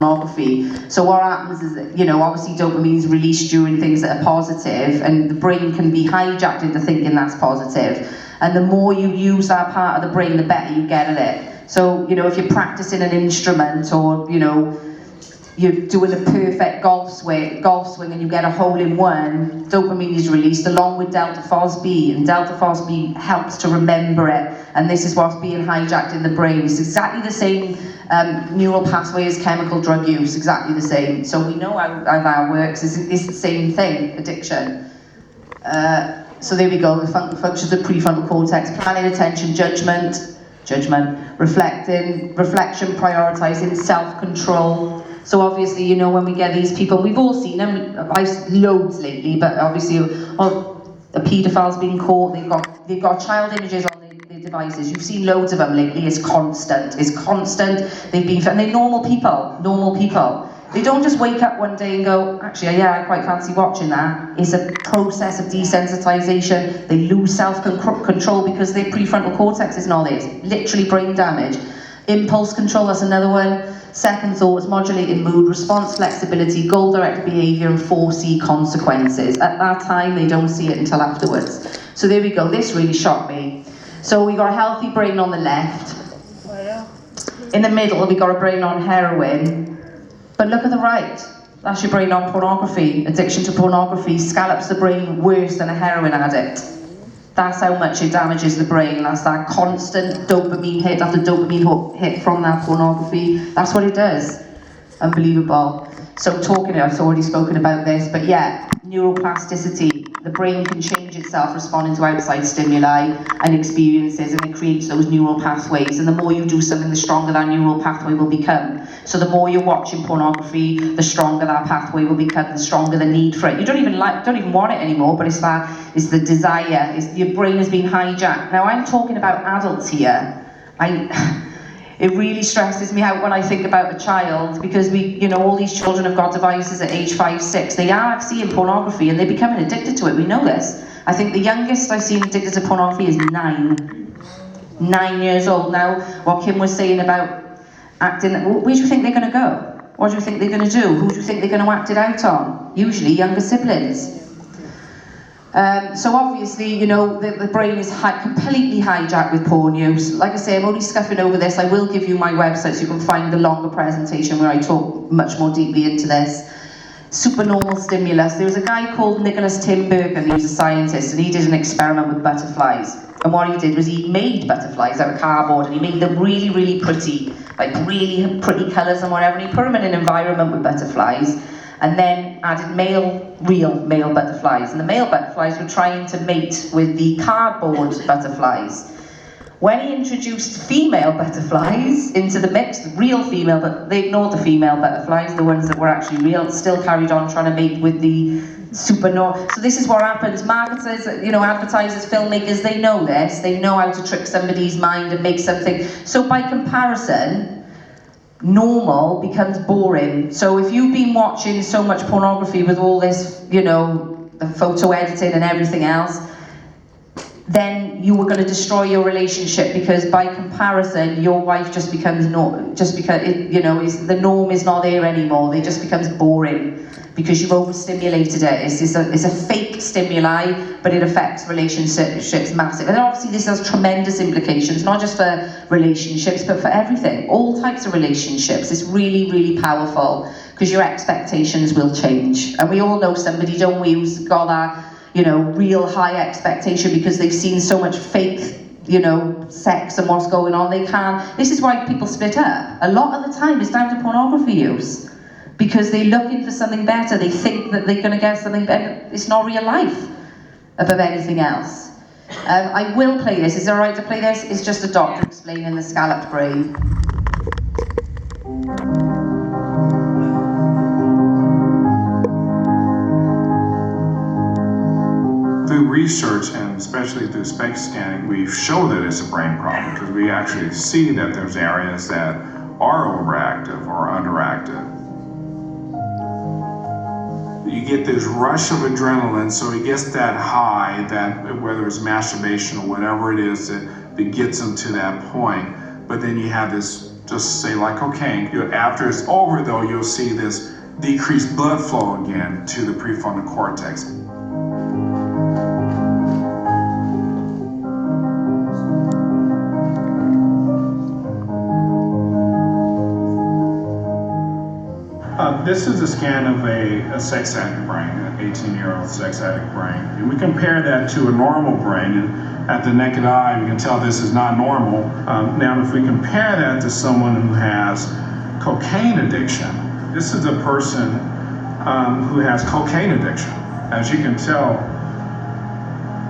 pornography. So what happens is that, you know, obviously dopamine is released during things that are positive, and the brain can be hijacked into thinking that's positive. And the more you use that part of the brain, the better you get at it. So, you know, if you're practicing an instrument, or, you know, you're doing a perfect golf swing and you get a hole in one, dopamine is released along with delta phos-B, and delta phos-B helps to remember it, and this is what's being hijacked in the brain. It's exactly the same neural pathway as chemical drug use, exactly the same. So we know how that works. It's the same thing, addiction. So there we go, the functions of prefrontal cortex: planning, attention, judgment, reflection, prioritizing, self-control. So obviously, you know, when we get these people, we've all seen them, I've loads lately, but obviously, a paedophile's been caught, they've got child images on their devices. You've seen loads of them lately. It's constant. And they're normal people. They don't just wake up one day and go, actually, yeah, I quite fancy watching that. It's a process of desensitization. They lose self-control because their prefrontal cortex is not there. It's literally brain damage. Impulse control, that's another one. Second thoughts, modulating mood, response flexibility, goal-directed behavior, and foresee consequences. At that time, they don't see it until afterwards. So there we go. This really shocked me. So we got a healthy brain on the left. In the middle, we got a brain on heroin. But look at the right. That's your brain on pornography. Addiction to pornography scallops the brain worse than a heroin addict. That's how much it damages the brain. That's that constant dopamine hit after dopamine hit from that pornography. That's what it does. Unbelievable. So I've already spoken about this, but yeah, neuroplasticity. The brain can change itself responding to outside stimuli and experiences, and it creates those neural pathways. And the more you do something, the stronger that neural pathway will become. So the more you're watching pornography, the stronger that pathway will become, the stronger the need for it. You don't even want it anymore, but it's the desire. Your brain has been hijacked. Now I'm talking about adults here. It really stresses me out when I think about a child, because all these children have got devices at age 5, 6. They are seeing pornography and they're becoming addicted to it. We know this. I think the youngest I've seen addicted to pornography is 9. 9 years old. Now, what Kim was saying about acting, where do you think they're going to go? What do you think they're going to do? Who do you think they're going to act it out on? Usually younger siblings. So obviously, the brain is completely hijacked with porn use. Like I say, I'm only scuffing over this. I will give you my website so you can find the longer presentation where I talk much more deeply into this. Supernormal stimulus. There was a guy called Nicholas Tim Birkin, he was a scientist, and he did an experiment with butterflies. And what he did was he made butterflies out of cardboard, and he made them really, really pretty, like really pretty colours and whatever, and he put them in an environment with butterflies, and then added real male butterflies. And the male butterflies were trying to mate with the cardboard butterflies. When he introduced female butterflies into the mix, real female, but they ignored the female butterflies, the ones that were actually real, still carried on trying to mate with the supernormal. So this is what happens. Marketers, advertisers, filmmakers, they know this. They know how to trick somebody's mind and make something. So by comparison, normal becomes boring. So if you've been watching so much pornography with all this, the photo editing and everything else, then you were going to destroy your relationship, because by comparison, your wife just becomes the norm is not there anymore. It just becomes boring because you've overstimulated it. It's a fake stimuli, but it affects relationships massive. And obviously this has tremendous implications, not just for relationships, but for everything, all types of relationships. It's really, really powerful, because your expectations will change. And we all know somebody, don't we, who's got that, real high expectation because they've seen so much fake, sex and what's going on. This is why people split up. A lot of the time it's down to pornography use, because they're looking for something better. They think that they're going to get something better. It's not real life above anything else. I will play this. Is it alright to play this? It's just a doctor explaining the scalloped brain. Through research, and especially through SPECT scanning, we show that it's a brain problem, because we actually see that there's areas that are overactive or underactive. You get this rush of adrenaline, so he gets that high, that whether it's masturbation or whatever it is that gets him to that point, but then you have this just say like cocaine. After it's over though, you'll see this decreased blood flow again to the prefrontal cortex. This is a scan of a sex addict brain, an 18-year-old sex addict brain. And we compare that to a normal brain, and at the naked eye, we can tell this is not normal. Now, if we compare that to someone who has cocaine addiction, this is a person who has cocaine addiction. As you can tell,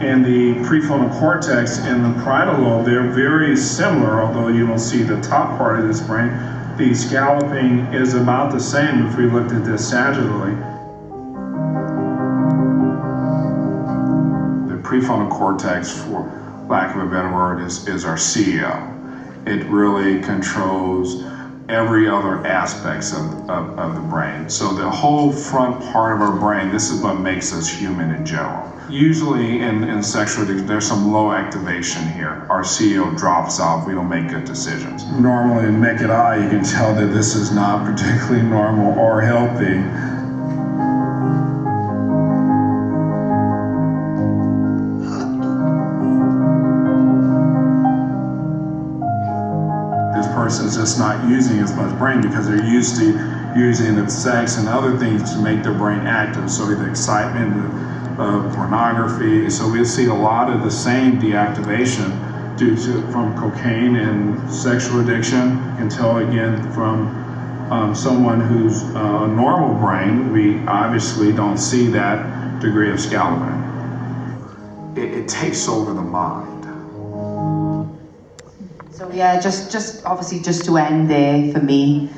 in the prefrontal cortex and the parietal lobe, they're very similar, although you don't see the top part of this brain. The scalloping is about the same if we looked at this sagittally. The prefrontal cortex, for lack of a better word, is our CEO. It really controls every other aspects of the brain. So the whole front part of our brain, this is what makes us human in general. Usually in sexual addiction, there's some low activation here. Our CEO drops off, we don't make good decisions. Normally in naked eye, you can tell that this is not particularly normal or healthy. This person's just not using as much brain because they're used to using the sex and other things to make their brain active. So the excitement, pornography. So we see a lot of the same deactivation from cocaine and sexual addiction. You can tell again from someone who's a normal brain, we obviously don't see that degree of scalloping. It takes over the mind. So yeah, just obviously just to end there for me.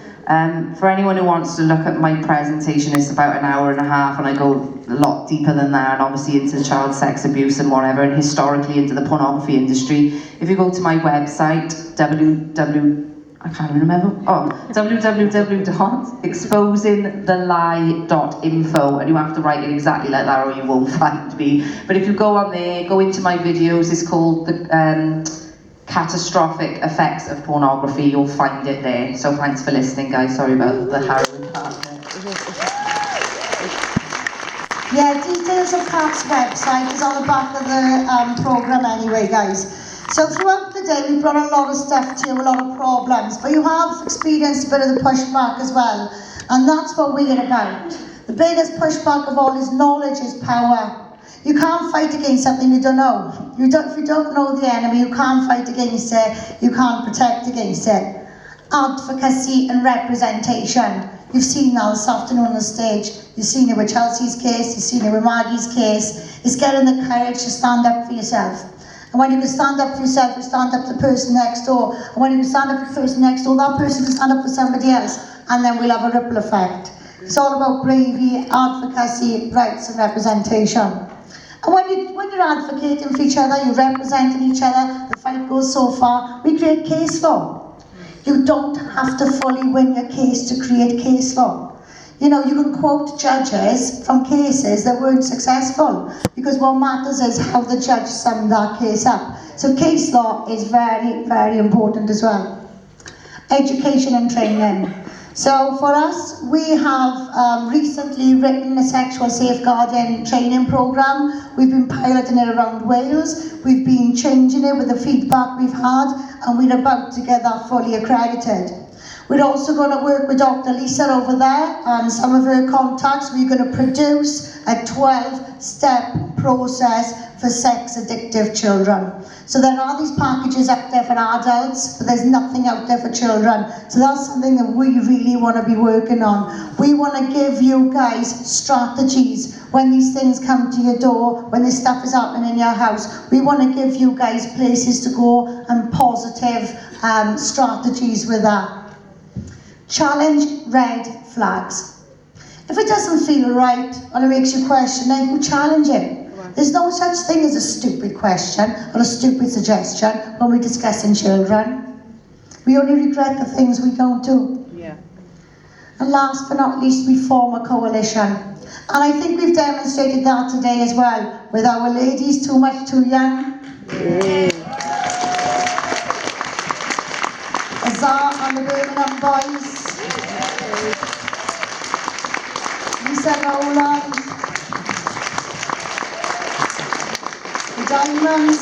For anyone who wants to look at my presentation, it's about an hour and a half, and I go a lot deeper than that, and obviously into child sex abuse and whatever, and historically into the pornography industry. If you go to my website, www.exposingthelie.info, and you have to write it exactly like that or you won't find me. But if you go on there, go into my videos, it's called the Catastrophic Effects of Pornography, you'll find it there. So thanks for listening, guys. Sorry about the harrowing part of it. Yeah, details of Kat's website is on the back of the programme anyway, guys. So throughout the day, we brought a lot of stuff to you, a lot of problems, but you have experienced a bit of the pushback as well, and that's what we're about. The biggest pushback of all is knowledge is power. You can't fight against something you don't know. If you don't know the enemy, you can't fight against it, you can't protect against it. Advocacy and representation. You've seen that this afternoon on the stage. You've seen it with Chelsea's case, you've seen it with Maggie's case. It's getting the courage to stand up for yourself. And when you can stand up for yourself, you stand up to the person next door. And when you can stand up for the person next door, that person can stand up for somebody else. And then we'll have a ripple effect. It's all about bravery, advocacy, rights and representation. And when you're advocating for each other, you're representing each other, the fight goes so far, we create case law. You don't have to fully win your case to create case law. You know, you can quote judges from cases that weren't successful, because what matters is how the judge summed that case up. So case law is very, very important as well. Education and training. So for us, we have recently written a sexual safeguarding training programme. We've been piloting it around Wales. We've been changing it with the feedback we've had, and we're about to get that fully accredited. We're also going to work with Dr. Lisa over there and some of her contacts. We're going to produce a 12-step process for sex addictive children. So there are these packages out there for adults, but there's nothing out there for children. So that's something that we really want to be working on. We want to give you guys strategies when these things come to your door, when this stuff is happening in your house. We want to give you guys places to go and positive strategies with that. Challenge red flags. If it doesn't feel right or it makes you question it, you challenge it. There's no such thing as a stupid question or a stupid suggestion when we're discussing children. We only regret the things we don't do. Yeah. And last but not least, we form a coalition. And I think we've demonstrated that today as well with our ladies too much too young. Yeah. Azar and the Birmingham boys. Lisa Rowland. The Diamonds.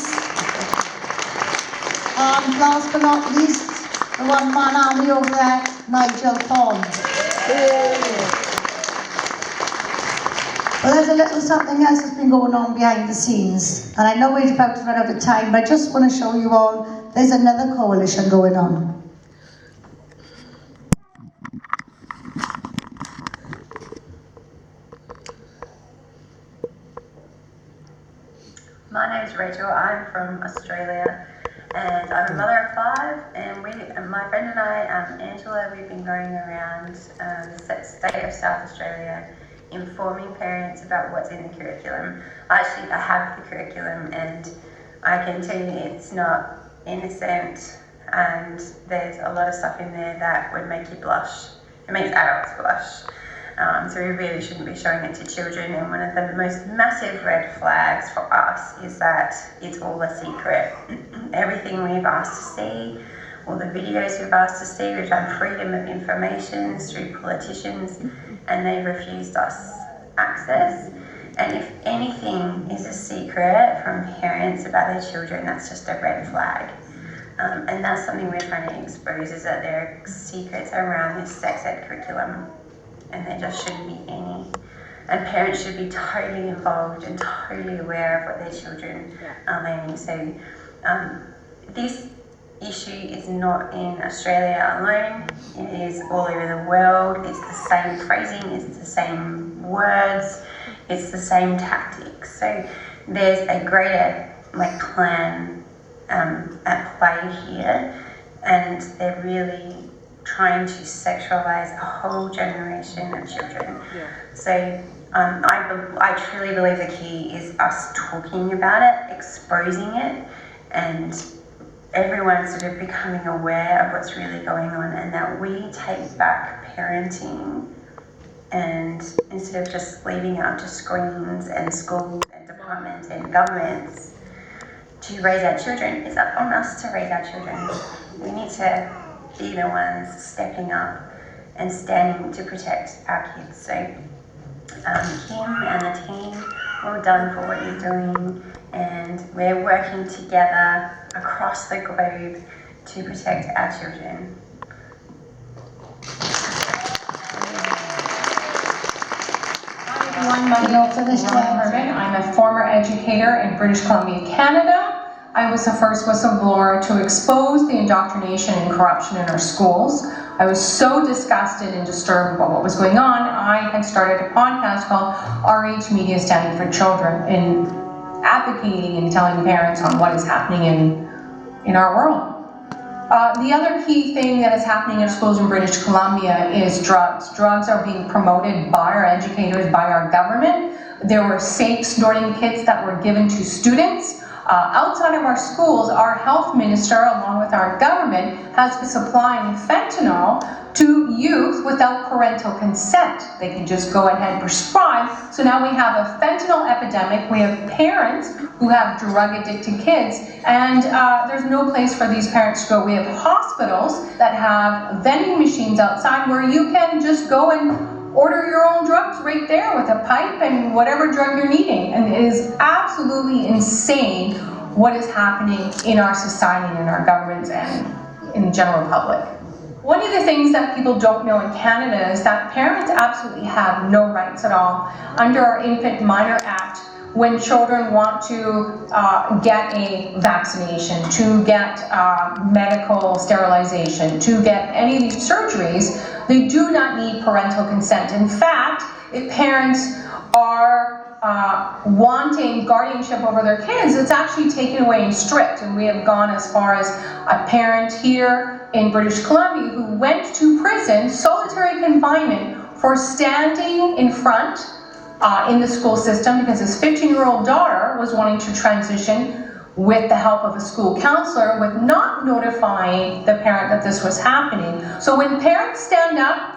And last but not least, the one-man army over there, Nigel Pond. Well, there's a little something else that's been going on behind the scenes, and I know we're about to run out of time, but I just want to show you all there's another coalition going on. My name is Rachel. I'm from Australia, and I'm a mother of 5. And my friend and I, Angela, we've been going around the state of South Australia, informing parents about what's in the curriculum. I have the curriculum, and I can tell you it's not innocent, and there's a lot of stuff in there that would make you blush. It makes adults blush. So we really shouldn't be showing it to children, and one of the most massive red flags for us is that it's all a secret. Everything we've asked to see, all the videos we've asked to see, we've done freedom of information through politicians, and they've refused us access. And if anything is a secret from parents about their children, that's just a red flag. And that's something we're trying to expose, is that there are secrets around this sex ed curriculum, and there just shouldn't be any. And parents should be totally involved and totally aware of what their children are learning. So this issue is not in Australia alone, it is all over the world. It's the same phrasing, it's the same words, it's the same tactics. So there's a greater plan at play here, and they're really trying to sexualize a whole generation of children. So I truly believe the key is us talking about it, exposing it, and everyone sort of becoming aware of what's really going on, and that we take back parenting, and instead of just leaving it up to screens and schools and departments and governments to raise our children, it's up on us to raise our children. We need to be the ones stepping up and standing to protect our kids. So Kim and the team, well done for what you're doing, and we're working together across the globe to protect our children. Hi everyone, my name is Lauren Herman. I'm a former educator in British Columbia, Canada. I was the first whistleblower to expose the indoctrination and corruption in our schools. I was so disgusted and disturbed about what was going on, I had started a podcast called RH Media Standing for Children, in advocating and telling parents on what is happening in our world. The other key thing that is happening in schools in British Columbia is drugs. Drugs are being promoted by our educators, by our government. There were safe snorting kits that were given to students. Outside of our schools, our health minister, along with our government, has been supplying fentanyl to youth without parental consent. They can just go ahead and prescribe. So now we have a fentanyl epidemic. We have parents who have drug-addicted kids, and there's no place for these parents to go. We have hospitals that have vending machines outside where you can just go and order your own drugs right there with a pipe and whatever drug you're needing. And it is absolutely insane what is happening in our society and in our governments and in the general public. One of the things that people don't know in Canada is that parents absolutely have no rights at all under our Infant Minor Act. When children want to get a vaccination, to get medical sterilization, to get any of these surgeries, they do not need parental consent. In fact, if parents are wanting guardianship over their kids, it's actually taken away and stripped. And we have gone as far as a parent here in British Columbia who went to prison, solitary confinement, for standing in front in the school system because his 15-year-old daughter was wanting to transition with the help of a school counselor, with not notifying the parent that this was happening. So when parents stand up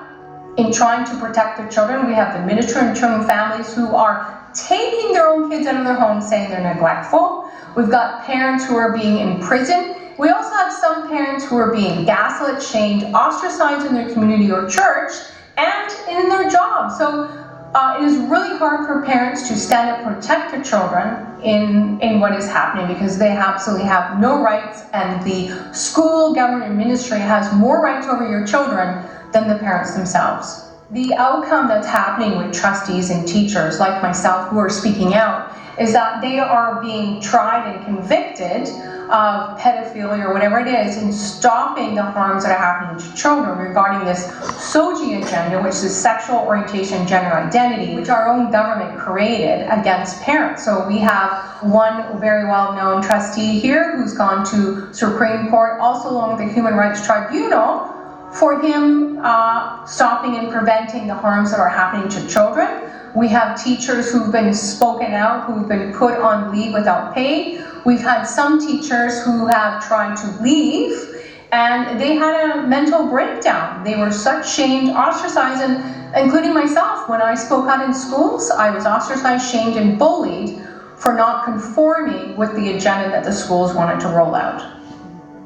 in trying to protect their children, we have the Minister and Children families who are taking their own kids out of their homes saying they're neglectful. We've got parents who are being imprisoned We also have some parents who are being gaslit, shamed, ostracized in their community or church, and in their job. So it is really hard for parents to stand up and protect their children in what is happening, because they absolutely have no rights, and the school, government, ministry has more rights over your children than the parents themselves. The outcome that's happening with trustees and teachers like myself who are speaking out is that they are being tried and convicted of pedophilia or whatever it is, in stopping the harms that are happening to children regarding this SOGI agenda, which is sexual orientation, gender identity, which our own government created against parents. So we have one very well-known trustee here who's gone to Supreme Court, also along with the Human Rights Tribunal, for him stopping and preventing the harms that are happening to children. We have teachers who've been spoken out, who've been put on leave without pay. We've had some teachers who have tried to leave, and they had a mental breakdown. They were such shamed, ostracized, and including myself, when I spoke out in schools, I was ostracized, shamed, and bullied for not conforming with the agenda that the schools wanted to roll out.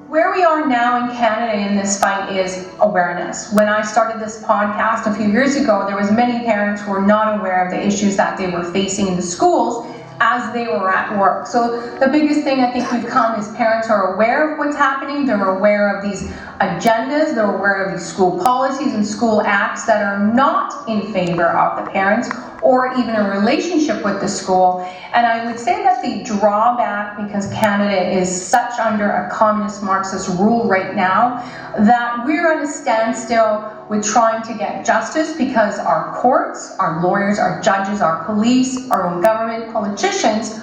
Where we are now in Canada in this fight is awareness. When I started this podcast a few years ago, there was many parents who were not aware of the issues that they were facing in the schools as they were at work. So the biggest thing I think we've come is parents are aware of what's happening, they're aware of these agendas, they're aware of these school policies and school acts that are not in favor of the parents or even a relationship with the school. And I would say that the drawback, because Canada is such under a communist Marxist rule right now, that we're at a standstill with trying to get justice, because our courts, our lawyers, our judges, our police, our own government, politicians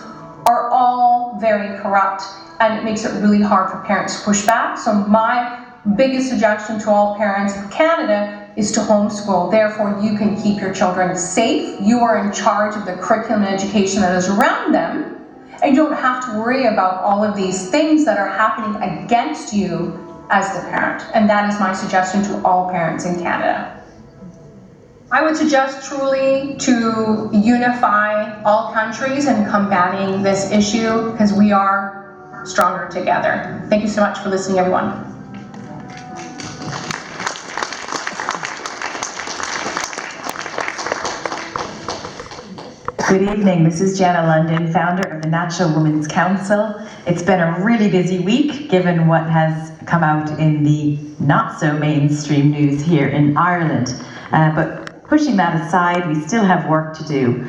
are all very corrupt, and it makes it really hard for parents to push back. So my biggest suggestion to all parents in Canada is to homeschool. Therefore, you can keep your children safe. You are in charge of the curriculum and education that is around them, and you don't have to worry about all of these things that are happening against you as the parent. And that is my suggestion to all parents in Canada. I would suggest truly to unify all countries in combating this issue, because we are stronger together. Thank you so much for listening, everyone. Good evening, this is Jenna London, founder of the Natural Women's Council. It's been a really busy week given what has come out in the not so mainstream news here in Ireland. But pushing that aside, we still have work to do.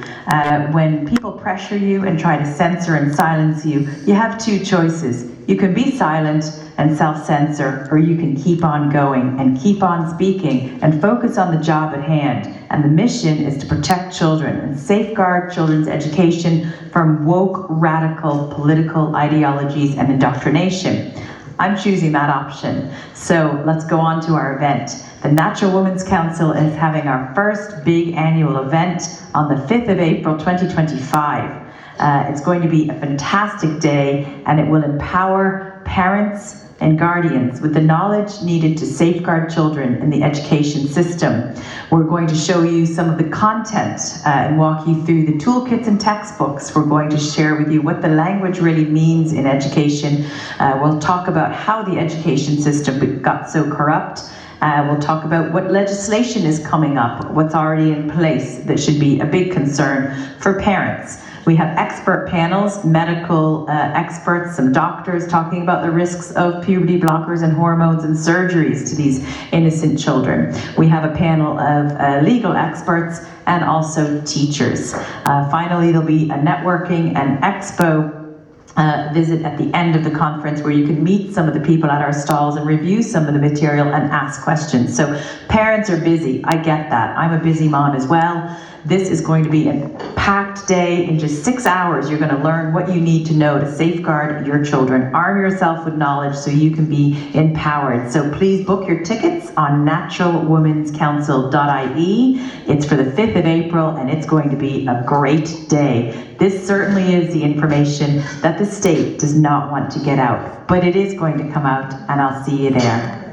When people pressure you and try to censor and silence you, you have two choices. You can be silent and self-censor, or you can keep on going and keep on speaking and focus on the job at hand. And the mission is to protect children and safeguard children's education from woke, radical political ideologies and indoctrination. I'm choosing that option. So let's go on to our event. The Natural Women's Council is having our first big annual event on the 5th of April 2025. It's going to be a fantastic day, and it will empower parents and guardians with the knowledge needed to safeguard children in the education system. We're going to show you some of the content and walk you through the toolkits and textbooks. We're going to share with you what the language really means in education. We'll talk about how the education system got so corrupt. We'll talk about what legislation is coming up, what's already in place that should be a big concern for parents. We have expert panels, medical experts, some doctors talking about the risks of puberty blockers and hormones and surgeries to these innocent children. We have a panel of legal experts and also teachers. Finally, there'll be a networking and expo visit at the end of the conference where you can meet some of the people at our stalls and review some of the material and ask questions. So parents are busy, I get that. I'm a busy mom as well. This is going to be a packed day. In just 6 hours, you're going to learn what you need to know to safeguard your children. Arm yourself with knowledge so you can be empowered. So please book your tickets on naturalwomenscouncil.ie. It's for the 5th of April, and it's going to be a great day. This certainly is the information that the state does not want to get out, but it is going to come out, and I'll see you there.